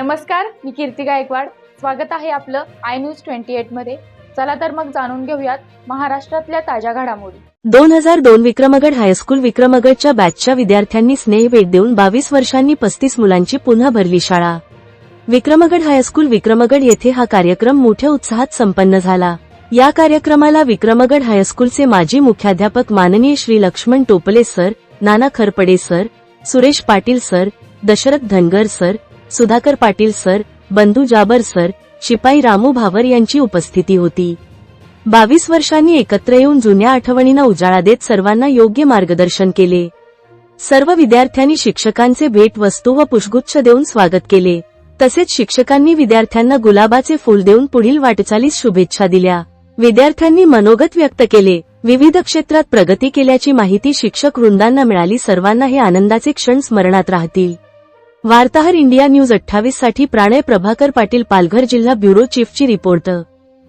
नमस्कार, मी कीर्ती गायकवाड. स्वागत आहे आपलं आय न्यूज 28 मध्ये. चला तर मग जाणून घेऊयात महाराष्ट्रातल्या ताज्या घडामोडी. 2002 विक्रमगड हायस्कूल विक्रमगडच्या बॅचच्या विद्यार्थ्यांनी स्नेहभेट देऊन 22 वर्षांनी 35 मुलांची पुन्हा भरली शाळा. विक्रमगड हायस्कूल विक्रमगड येथे हा कार्यक्रम मोठ्या उत्साहात संपन्न झाला. या कार्यक्रमाला विक्रमगड हायस्कूलचे माजी मुख्याध्यापक माननीय Shri Laxman Tople sir, Nana Kharpade sir, Suresh Patil sir, Dashrath Dhangar sir, Sudhakar Patil sir, Bandhu Jabar sir, शिपाई रामू भावर यांची उपस्थिती होती. 22 वर्षांनी एकत्र येऊन जुन्या आठवणींना उजाळा देत सर्वांना योग्य मार्गदर्शन केले. सर्व विद्यार्थ्यांनी शिक्षकांचे भेटवस्तू व पुष्पगुच्छ देऊन स्वागत केले. तसेच शिक्षकांनी विद्यार्थ्यांना गुलाबाचे फूल देऊन पुढील वाटचालीस शुभेच्छा दिल्या. विद्यार्थ्यांनी मनोगत व्यक्त केले. विविध क्षेत्रात प्रगती केल्याची माहिती शिक्षक वृंदांना मिळाली. सर्वांना हे आनंदाचे क्षण स्मरणात राहतील. वार्ताहर इंडिया न्यूज 28 साठी प्रणय प्रभाकर पाटील, पालघर जिल्हा ब्युरो चीफची रिपोर्ट.